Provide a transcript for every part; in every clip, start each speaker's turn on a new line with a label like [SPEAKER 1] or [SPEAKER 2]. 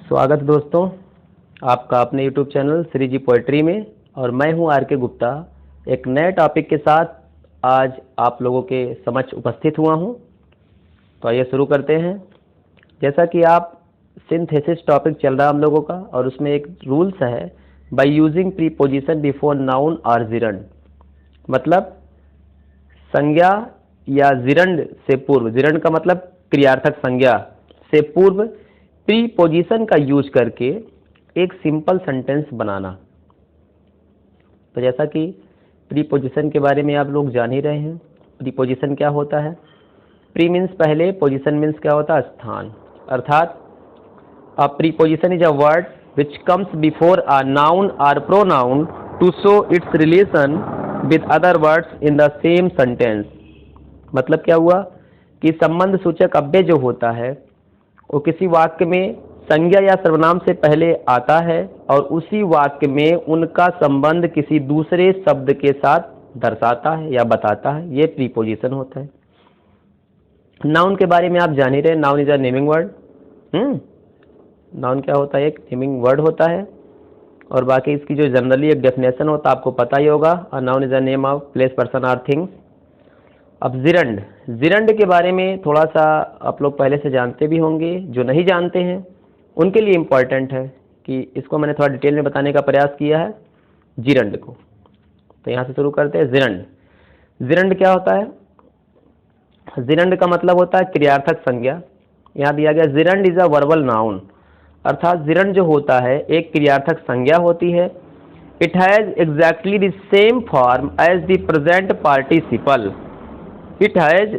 [SPEAKER 1] स्वागत है दोस्तों आपका अपने YouTube चैनल श्री जी पोएट्री में। और मैं हूं आर के गुप्ता, एक नए टॉपिक के साथ आज आप लोगों के समक्ष उपस्थित हुआ हूं। तो आइए शुरू करते हैं। जैसा कि आप सिंथेसिस टॉपिक चल रहा है हम लोगों का, और उसमें एक रूल्स है, by using preposition before noun और जिरंड। मतलब संज्ञा या जिरंड से पूर्व, जिरंड का मतलब क्रियार्थक संज्ञा से पूर्व प्रीपोजिशन का यूज करके एक सिंपल सेंटेंस बनाना। तो जैसा कि प्रीपोजिशन के बारे में आप लोग जान ही रहे हैं, प्रीपोजिशन क्या होता है। प्री मीन्स पहले, पोजिशन मीन्स क्या होता है, स्थान। अर्थात a preposition is a word which comes before a noun और pronoun to show its relation with other words in the same sentence. मतलब क्या हुआ कि संबंध सूचक अव्यय जो होता है वो किसी वाक्य में संज्ञा या सर्वनाम से पहले आता है और उसी वाक्य में उनका संबंध किसी दूसरे शब्द के साथ दर्शाता है या बताता है। ये प्रीपोजिशन होता है। नाउन के बारे में आप जान ही रहे, noun is a naming word. Noun क्या होता है, एक नेमिंग वर्ड होता है। और बाकी इसकी जो जनरली एक डेफिनेशन होता है आपको पता ही होगा, a noun is a name of place, person और थिंग्स। अब जिरंड, जिरंड के बारे में थोड़ा सा आप लोग पहले से जानते भी होंगे। जो नहीं जानते हैं उनके लिए इम्पॉर्टेंट है कि इसको मैंने थोड़ा डिटेल में बताने का प्रयास किया है, जिरंड को। तो यहाँ से शुरू करते हैं। जिरंड, जिरंड क्या होता है। जिरंड का मतलब होता है क्रियार्थक संज्ञा। यहाँ दिया गया gerund is a verbal noun. अर्थात जिरंड जो होता है एक क्रियार्थक संज्ञा होती है। It has exactly the same form as the present participle. It has,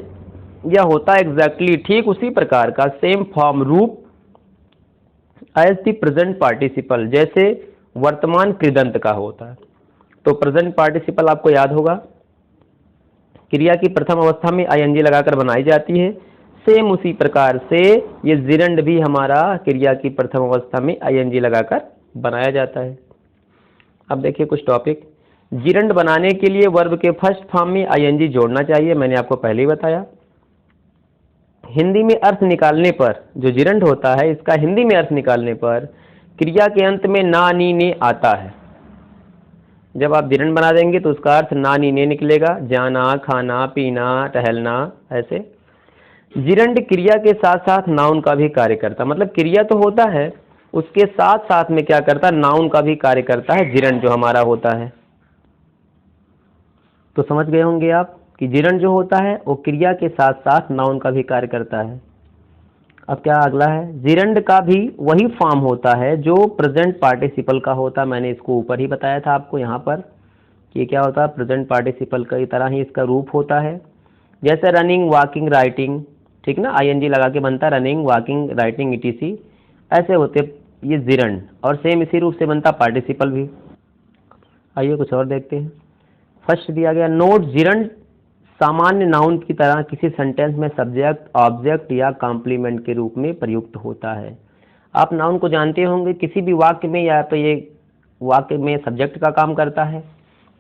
[SPEAKER 1] यह होता है एग्जैक्टली ठीक उसी प्रकार का, सेम फॉर्म रूप, एज द प्रेजेंट पार्टिसिपल जैसे वर्तमान कृदंत का होता है। तो प्रेजेंट पार्टिसिपल आपको याद होगा, क्रिया की प्रथम अवस्था में आईएनजी लगाकर बनाई जाती है। सेम उसी प्रकार से ये जिरंड भी हमारा क्रिया की प्रथम अवस्था में आईएनजी लगाकर बनाया जाता है। अब देखिए कुछ टॉपिक। जिरंड बनाने के लिए वर्ब के फर्स्ट फॉर्म में आईएनजी जोड़ना चाहिए, मैंने आपको पहले ही बताया। हिंदी में अर्थ निकालने पर, जो जिरंड होता है इसका हिंदी में अर्थ निकालने पर क्रिया के अंत में ना नी ने आता है। जब आप जिरंड बना देंगे तो उसका अर्थ ना नी ने निकलेगा, जाना, खाना, पीना, टहलना, ऐसे। जिरंड क्रिया के साथ साथ नाउन का भी कार्य करता, मतलब क्रिया तो होता है उसके साथ साथ में क्या करता है, नाउन का भी कार्य करता है जिरंड जो हमारा होता है। तो समझ गए होंगे आप कि जिरंड जो होता है वो क्रिया के साथ साथ नाउन का भी कार्य करता है। अब क्या अगला है, जिरंड का भी वही फॉर्म होता है जो प्रेजेंट पार्टिसिपल का होता है। मैंने इसको ऊपर ही बताया था आपको यहाँ पर कि क्या होता है, प्रेजेंट पार्टिसिपल की तरह ही इसका रूप होता है। जैसे रनिंग, वॉकिंग, राइटिंग, ठीक ना, आईएनजी लगा के बनता है रनिंग, वॉकिंग, राइटिंग, ईटीसी, ऐसे होते ये जिरंड। और सेम इसी रूप से बनता पार्टिसिपल भी। आइए कुछ और देखते हैं। फर्स्ट दिया गया, नोट, जिरंड सामान्य नाउन की तरह किसी सेंटेंस में सब्जेक्ट, ऑब्जेक्ट या कॉम्प्लीमेंट के रूप में प्रयुक्त होता है। आप नाउन को जानते होंगे, किसी भी वाक्य में या तो ये वाक्य में सब्जेक्ट का काम करता है,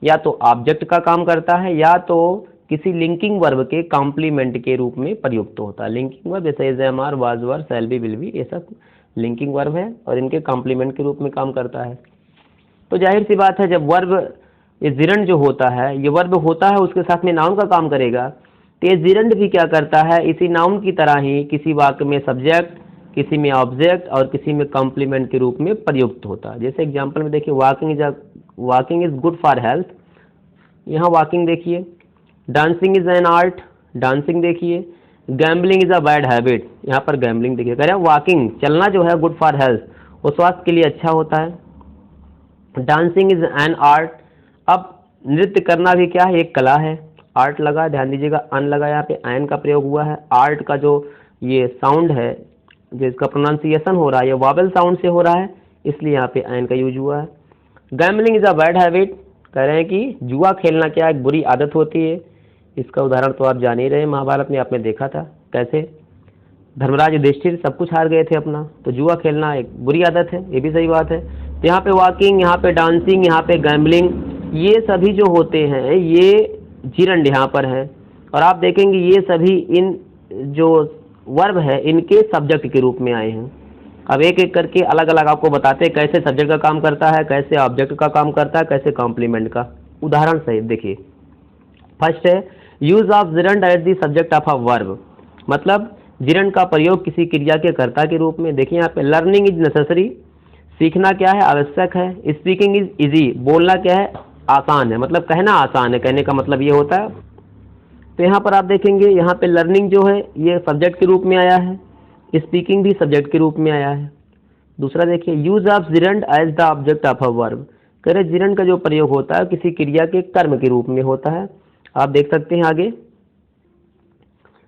[SPEAKER 1] या तो ऑब्जेक्ट का काम करता है, या तो किसी लिंकिंग वर्ब के कॉम्प्लीमेंट के रूप में प्रयुक्त होता है। लिंकिंग वर्ब जैसे is, am are, was were, shall be, will be, ये सब लिंकिंग वर्ब है और इनके कॉम्प्लीमेंट के रूप में काम करता है। तो जाहिर सी बात है जब वर्ब, ये जिरंड जो होता है ये वर्ब होता है उसके साथ में नाउन का काम करेगा, तो ये जिरंड भी क्या करता है, इसी नाउन की तरह ही किसी वाक्य में सब्जेक्ट, किसी में ऑब्जेक्ट और किसी में कॉम्प्लीमेंट के रूप में प्रयुक्त होता है। जैसे एग्जांपल में देखिए, walking is good for health, यहाँ वॉकिंग देखिए। Dancing is an art, dancing देखिए। Gambling is a bad habit, यहाँ पर गैम्बलिंग देखिए। कह रहे हैं वॉकिंग, चलना जो है, गुड फॉर हेल्थ, वो स्वास्थ्य के लिए अच्छा होता है। डांसिंग इज एन आर्ट, अब नृत्य करना भी क्या है, एक कला है। आर्ट लगा, ध्यान दीजिएगा, अन लगा, यहाँ पे एन का प्रयोग हुआ है। आर्ट का जो ये साउंड है, जो इसका प्रोनाउंसिएशन हो रहा है, ये वावेल साउंड से हो रहा है, इसलिए यहाँ पे एन का यूज हुआ है। Gambling is a bad habit, कह रहे हैं कि जुआ खेलना क्या एक बुरी आदत होती है। इसका उदाहरण तो आप जान ही रहे, महाभारत में आपने देखा था कैसे धर्मराज युधिष्ठिर सब कुछ हार गए थे अपना, तो जुआ खेलना एक बुरी आदत है, ये भी सही बात है। तो यहाँ पे वॉकिंग, यहाँ पे डांसिंग, यहाँ पे गैम्बलिंग, ये सभी जो होते हैं ये जिरंड यहाँ पर है। और आप देखेंगे ये सभी इन जो वर्ब है इनके सब्जेक्ट के रूप में आए हैं। अब एक एक करके अलग अलग आपको बताते हैं कैसे सब्जेक्ट का काम करता है, कैसे ऑब्जेक्ट का काम करता है, कैसे कॉम्प्लीमेंट का। उदाहरण सहित देखिए, फर्स्ट है use of gerund as the subject of a verb, मतलब जिरंड का प्रयोग किसी क्रिया के कर्ता के रूप में। देखिए यहाँ पे लर्निंग इज नेसेसरी, सीखना क्या है, आवश्यक है। स्पीकिंग इज इजी, बोलना क्या है, आसान है, मतलब कहना आसान है, कहने का मतलब ये होता है। तो यहाँ पर आप देखेंगे यहाँ पे लर्निंग जो है ये सब्जेक्ट के रूप में आया है, स्पीकिंग भी सब्जेक्ट के रूप में आया है। दूसरा देखिए use of gerund as the object of a verb, कह रहे जिरंड का जो प्रयोग होता है किसी क्रिया के कर्म के रूप में होता है। आप देख सकते हैं आगे,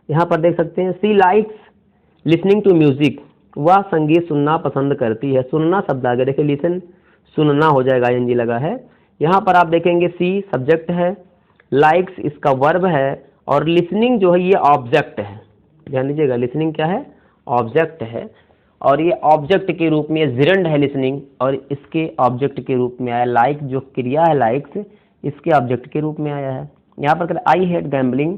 [SPEAKER 1] यहाँ पर देख सकते हैं सी लाइक्स लिसनिंग टू म्यूजिक, वह संगीत सुनना पसंद करती है। सुनना शब्द आगे देखिए, लिसन सुनना हो जाएगा, आईएनजी लगा है। यहाँ पर आप देखेंगे सी सब्जेक्ट है, लाइक्स इसका वर्ब है, और लिसनिंग जो है ये ऑब्जेक्ट है। ध्यान दीजिएगा, लिसनिंग क्या है, ऑब्जेक्ट है, और ये ऑब्जेक्ट के रूप में जिरंड है लिसनिंग, और इसके ऑब्जेक्ट के रूप में आया। लाइक जो क्रिया है लाइक्स, इसके ऑब्जेक्ट के रूप में आया है। यहाँ पर कहते आई हेट गैम्बलिंग,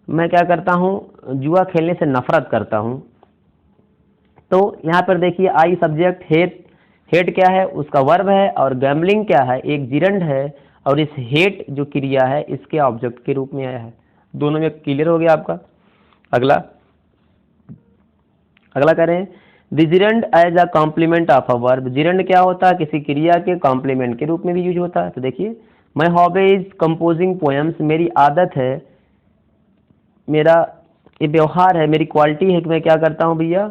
[SPEAKER 1] मैं क्या करता हूँ, जुआ खेलने से नफरत करता हूँ। तो यहाँ पर देखिए आई सब्जेक्ट, हेट, हेट क्या है उसका वर्ब है, और गैम्बलिंग क्या है एक जिरंड है, और इस हेट जो क्रिया है इसके ऑब्जेक्ट के रूप में आया है। दोनों में क्लियर हो गया आपका। अगला अगला करें the gerund as a complement of a verb, gerund क्या होता है किसी क्रिया के कॉम्प्लीमेंट के रूप में भी यूज होता है। तो देखिए my hobby is composing poems, मेरी आदत है, मेरा ये व्यवहार है, मेरी क्वालिटी है कि मैं क्या करता हूँ भैया,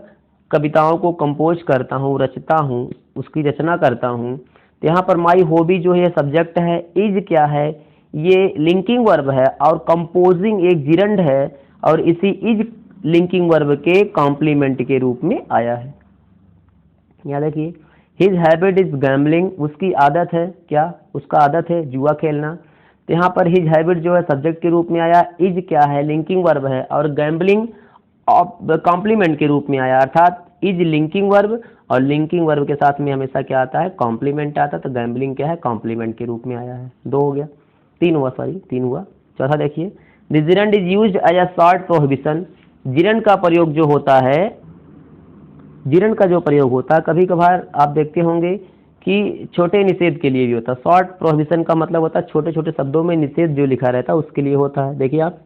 [SPEAKER 1] कविताओं को कंपोज करता हूँ, रचता हूँ, उसकी रचना करता हूँ। तो यहाँ पर माई हॉबी जो है सब्जेक्ट है, इज क्या है ये लिंकिंग वर्ब है, और कंपोजिंग एक जिरंड है, और इसी इज लिंकिंग वर्ब के कॉम्प्लीमेंट के रूप में आया है। यहाँ देखिए हिज हैबिट इज गैम्बलिंग, उसकी आदत है, क्या उसका आदत है जुआ खेलना। तो यहाँ पर हिज हैबिट जो है सब्जेक्ट के रूप में आया, इज क्या है लिंकिंग वर्ब है, और गैम्बलिंग कॉम्प्लीमेंट के रूप में आया, अर्थात इज लिंकिंग वर्ब, और लिंकिंग वर्ब के साथ में हमेशा क्या आता है, कॉम्प्लीमेंट आता है। तो गैम्बलिंग क्या है, कॉम्प्लीमेंट के रूप में आया है। दो हो गया, तीन हुआ, सॉरी तीन हुआ। चौथा देखिए the gerund is used as a short prohibition, gerund का प्रयोग जो होता है, जिरंड का जो प्रयोग होता है कभी कभार आप देखते होंगे कि छोटे निषेध के लिए भी होता है। शॉर्ट प्रोहिबिशन का मतलब होता है छोटे छोटे शब्दों में निषेध जो लिखा रहता है उसके लिए होता है। देखिए आप,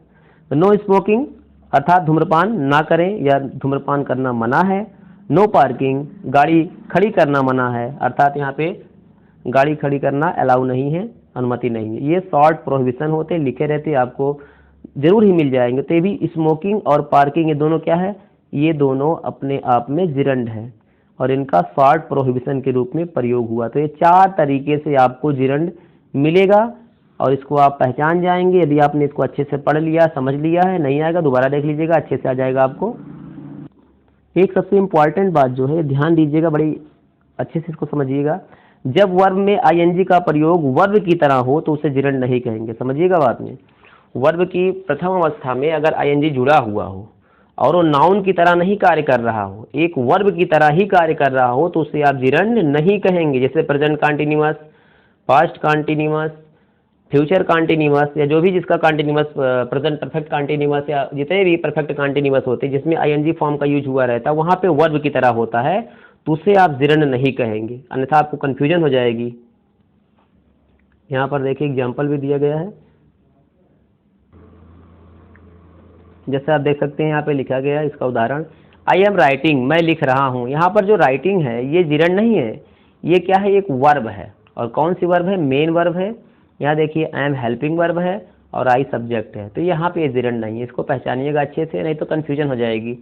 [SPEAKER 1] नो स्मोकिंग अर्थात धूम्रपान ना करें या धूम्रपान करना मना है। नो पार्किंग, गाड़ी खड़ी करना मना है, अर्थात यहाँ पे गाड़ी खड़ी करना अलाउ नहीं है, अनुमति नहीं है। ये शॉर्ट प्रोहिबिशन होते लिखे रहते, आपको जरूर ही मिल जाएंगे। तो ये भी स्मोकिंग और पार्किंग ये दोनों क्या है, ये दोनों अपने आप में जिरंड है, और इनका शॉर्ट प्रोहिबिशन के रूप में प्रयोग हुआ। तो ये चार तरीके से आपको जिरंड मिलेगा, और इसको आप पहचान जाएंगे यदि आपने इसको अच्छे से पढ़ लिया, समझ लिया है। नहीं आएगा दोबारा देख लीजिएगा, अच्छे से आ जाएगा आपको। एक सबसे इम्पॉर्टेंट बात जो है ध्यान दीजिएगा, बड़ी अच्छे से इसको समझिएगा, जब वर्ब में आईएनजी का प्रयोग वर्ब की तरह हो तो उसे जिरंड नहीं कहेंगे। समझिएगा बात में, वर्ब की प्रथम अवस्था में अगर आईएनजी जुड़ा हुआ हो और वो नाउन की तरह नहीं कार्य कर रहा हो, एक वर्ब की तरह ही कार्य कर रहा हो, तो उसे आप जिरंड नहीं कहेंगे। जैसे present continuous, past continuous, future continuous, या जो भी जिसका कॉन्टिन्यूअस, प्रेजेंट परफेक्ट कॉन्टिन्यूअस, या जितने भी परफेक्ट कॉन्टिन्यूअस होते हैं जिसमें आईएनजी फॉर्म का यूज हुआ रहता है, वहाँ पे वर्ब की तरह होता है, तो उसे आप जिरंड नहीं कहेंगे, अन्यथा आपको कन्फ्यूजन हो जाएगी। यहाँ पर देखिए एग्जाम्पल भी दिया गया है, जैसे आप देख सकते हैं यहाँ पे लिखा गया है इसका उदाहरण, आई एम राइटिंग, मैं लिख रहा हूँ। यहाँ पर जो राइटिंग है ये जिरंड नहीं है, ये क्या है, एक वर्ब है। और कौन सी वर्ब है, मेन वर्ब है। यहाँ देखिए आई एम हेल्पिंग वर्ब है, और आई सब्जेक्ट है। तो यहाँ पे जिरंड नहीं है, इसको पहचानिएगा अच्छे से, नहीं तो कन्फ्यूजन हो जाएगी।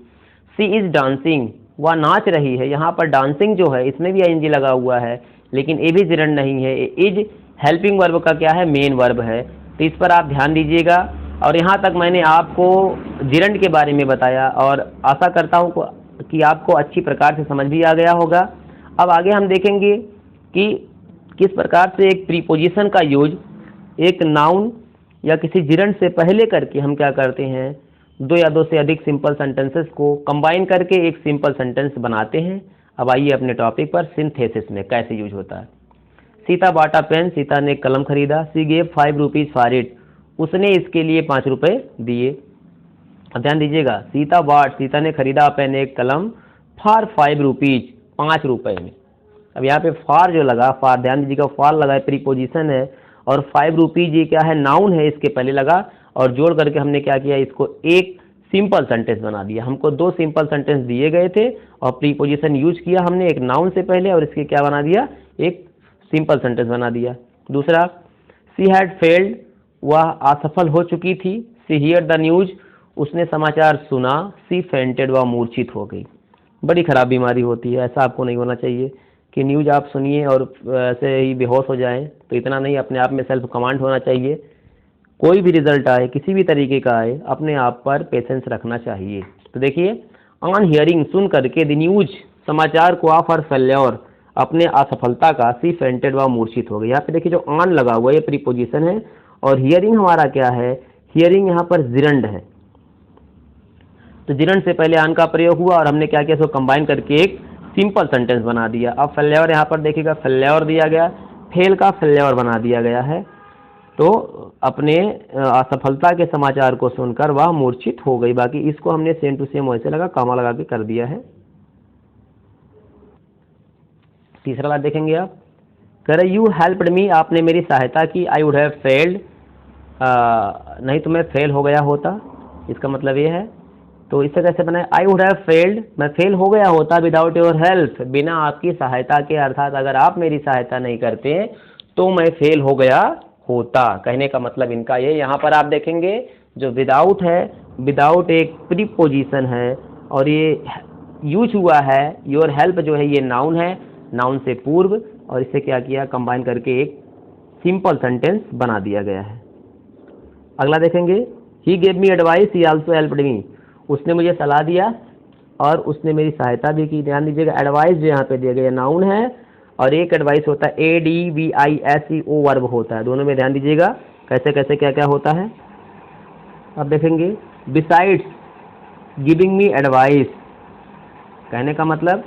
[SPEAKER 1] सी इज डांसिंग, वह नाच रही है। यहाँ पर डांसिंग जो है इसमें भी आईएनजी लगा हुआ है, लेकिन ये भी जिरंड नहीं है। इज हेल्पिंग वर्ब का क्या है, मेन वर्ब है। तो इस पर आप ध्यान दीजिएगा। और यहाँ तक मैंने आपको जिरंड के बारे में बताया, और आशा करता हूँ कि आपको अच्छी प्रकार से समझ भी आ गया होगा। अब आगे हम देखेंगे कि किस प्रकार से एक प्रीपोजिशन का यूज एक नाउन या किसी जिरंड से पहले करके हम क्या करते हैं, दो या दो से अधिक सिंपल सेंटेंसेस को कंबाइन करके एक सिंपल सेंटेंस बनाते हैं। अब आइए अपने टॉपिक पर, सिंथेसिस में कैसे यूज होता है। Sita bought a pen, Sita ने एक कलम खरीदा। She gave 5 rupees for it, उसने इसके लिए 5 रुपए दिए। अब ध्यान दीजिएगा, सीता बॉट, सीता ने खरीदा पेन एक कलम, फॉर 5 रुपीज, 5 रुपए में। अब यहाँ पे फॉर जो लगा, फॉर ध्यान दीजिएगा, फॉर लगा है, प्रीपोजिशन है, और 5 रुपीज ये क्या है, नाउन है, इसके पहले लगा, और जोड़ करके हमने क्या किया, इसको एक सिंपल सेंटेंस बना दिया। हमको 2 सिंपल सेंटेंस दिए गए थे और प्रीपोजिशन यूज किया हमने एक नाउन से पहले, और इसके क्या बना दिया, एक सिंपल सेंटेंस बना दिया। दूसरा, सी हैड फेल्ड, वह असफल हो चुकी थी। सी हियर द न्यूज, उसने समाचार सुना। सी फेंटेड, वह मूर्छित हो गई। बड़ी खराब बीमारी होती है, ऐसा आपको नहीं होना चाहिए कि न्यूज आप सुनिए और ऐसे ही बेहोश हो जाएं। तो इतना नहीं, अपने आप में सेल्फ कमांड होना चाहिए। कोई भी रिजल्ट आए, किसी भी तरीके का आए, अपने आप पर पेशेंस रखना चाहिए। तो देखिए, ऑन हियरिंग, सुन करके, द न्यूज, समाचार को, ऑफ हर फेल्योर, अपने असफलता का, सी फेंटेड, वह मूर्छित हो गई। यहाँ पे देखिए जो ऑन लगा हुआ है ये प्रीपोजिशन है, और हियरिंग हमारा क्या है, हियरिंग यहाँ पर जिरंड है। तो जिरंड से पहले ऑन का प्रयोग हुआ और हमने क्या किया, इसको कंबाइन करके एक सिंपल सेंटेंस बना दिया। अब फेल्योर यहाँ पर देखिएगा, फेल्योर दिया गया, फेल का फेल्योर बना दिया गया है। तो अपने असफलता के समाचार को सुनकर वह मूर्छित हो गई। बाकी इसको हमने सेम टू सेम वैसे लगा, कामा लगा के कर दिया है। तीसरा बात देखेंगे आप, कह रहे यू हेल्प्ड मी, आपने मेरी सहायता की। आई वुड हैव फेल्ड, नहीं तो मैं फेल हो गया होता, इसका मतलब ये है। तो इससे कैसे बनाए, आई वुड हैव फेल्ड, मैं फेल हो गया होता, विदाउट योर हेल्प, बिना आपकी सहायता के, अर्थात अगर आप मेरी सहायता नहीं करते तो मैं फेल हो गया होता। कहने का मतलब इनका ये, यहाँ पर आप देखेंगे जो विदाउट है, विदाउट एक प्रीपोजिशन है और ये यूज हुआ है। योर हेल्प जो है ये नाउन है, नाउन से पूर्व, और इसे क्या किया, कंबाइन करके एक सिंपल सेंटेंस बना दिया गया है। अगला देखेंगे, he gave me advice, he also helped me, उसने मुझे सलाह दिया और उसने मेरी सहायता भी की। ध्यान दीजिएगा, एडवाइस जो यहाँ पे दिया गया नाउन है, और एक एडवाइस होता है ADVISE वर्ब होता है। दोनों में ध्यान दीजिएगा कैसे कैसे क्या क्या होता है। अब देखेंगे, बिसाइड्स गिविंग मी एडवाइस, कहने का मतलब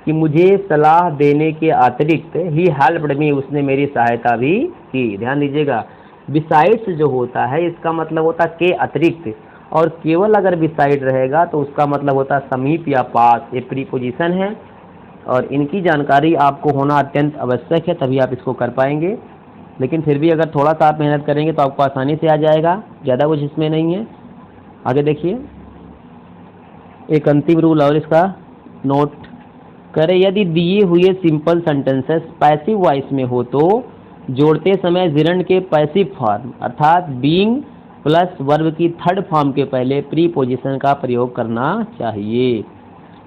[SPEAKER 1] कि मुझे सलाह देने के अतिरिक्त, ही हेल्प्ड मी, उसने मेरी सहायता भी की। ध्यान दीजिएगा, बिसाइड्स जो होता है इसका मतलब होता है के अतिरिक्त, और केवल अगर बिसाइड रहेगा तो उसका मतलब होता है समीप या पास। ये प्रीपोजिशन है और इनकी जानकारी आपको होना अत्यंत आवश्यक है, तभी आप इसको कर पाएंगे। लेकिन फिर भी अगर थोड़ा सा आप मेहनत करेंगे तो आपको आसानी से आ जाएगा, ज़्यादा कुछ इसमें नहीं है। आगे देखिए, एक अंतिम रूल और इसका नोट करें, यदि दिए हुए सिंपल सेंटेंसेस पैसिव वॉइस में हो तो जोड़ते समय जिरंड के पैसिव फॉर्म अर्थात बीइंग प्लस वर्ब की थर्ड फॉर्म के पहले प्रीपोजिशन का प्रयोग करना चाहिए।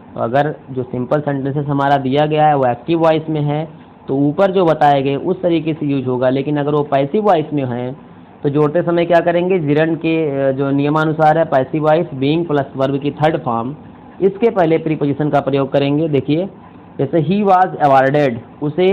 [SPEAKER 1] तो अगर जो सिंपल सेंटेंसेस हमारा दिया गया है वो एक्टिव वॉइस में है तो ऊपर जो बताए गए उस तरीके से यूज होगा, लेकिन अगर वो पैसिव वॉइस में है तो जोड़ते समय क्या करेंगे, जिरंड के जो नियमानुसार है passive voice being plus verb की थर्ड फॉर्म, इसके पहले प्रीपोजिशन का प्रयोग करेंगे। देखिए, जैसे ही वाज अवार्डेड, उसे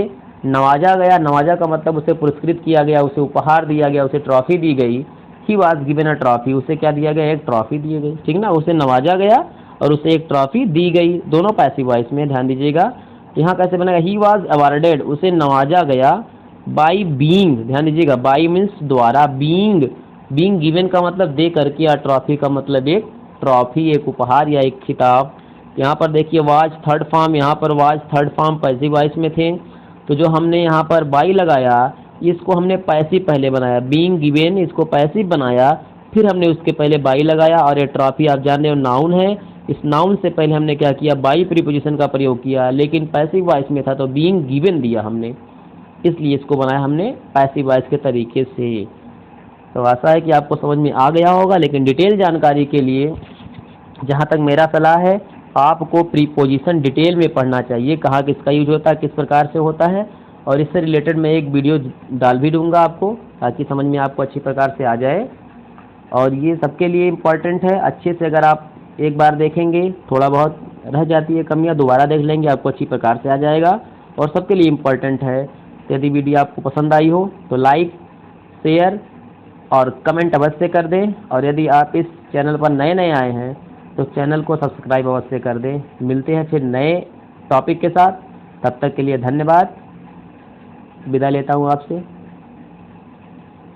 [SPEAKER 1] नवाजा गया, नवाजा का मतलब उसे पुरस्कृत किया गया, उसे उपहार दिया गया, उसे ट्रॉफी दी गई। He was given a trophy, उसे क्या दिया गया, एक ट्रॉफी दी गई, ठीक ना, उसे नवाजा गया और उसे एक ट्रॉफी दी गई, दोनों पैसिव वॉइस में। ध्यान दीजिएगा यहाँ कैसे बनेगा, ही वाज अवार्डेड, उसे नवाजा गया, बाई बीइंग, ध्यान दीजिएगा बाई मीन्स द्वारा, बीइंग, बीइंग गिवन का मतलब दे करके, या ट्रॉफी का मतलब एक ट्रॉफी, एक उपहार या एक खिताब। यहाँ पर देखिए वाज थर्ड फॉर्म, यहाँ पर was third form passive voice में थे, तो जो हमने यहाँ पर बाई लगाया इसको हमने पैसिव पहले बनाया, बीइंग गिवन इसको पैसिव बनाया, फिर हमने उसके पहले बाई लगाया, और ये ट्रॉफी आप जान रहे हो नाउन है, इस नाउन से पहले हमने क्या किया, बाई प्रीपोजिशन का प्रयोग किया, लेकिन पैसिव वॉइस में था तो बीइंग गिवन दिया हमने, इसलिए इसको बनाया हमने पैसिव वॉइस के तरीके से। तो आशा है कि आपको समझ में आ गया होगा, लेकिन डिटेल जानकारी के लिए जहाँ तक मेरा सलाह है आपको प्रीपोजिशन डिटेल में पढ़ना चाहिए, कहाँ किसका यूज होता है, किस प्रकार से होता है, और इससे रिलेटेड मैं एक वीडियो डाल भी दूंगा आपको, ताकि समझ में आपको अच्छी प्रकार से आ जाए। और ये सबके लिए इम्पॉर्टेंट है, अच्छे से अगर आप एक बार देखेंगे, थोड़ा बहुत रह जाती है कमियाँ, दोबारा देख लेंगे आपको अच्छी प्रकार से आ जाएगा, और सबके लिए इम्पॉर्टेंट है। यदि वीडियो आपको पसंद आई हो तो लाइक, शेयर और कमेंट अवश्य कर दें, और यदि आप इस चैनल पर नए नए आए हैं तो चैनल को सब्सक्राइब अवश्य कर दें। मिलते हैं फिर नए टॉपिक के साथ, तब तक के लिए धन्यवाद, विदा लेता हूँ आपसे।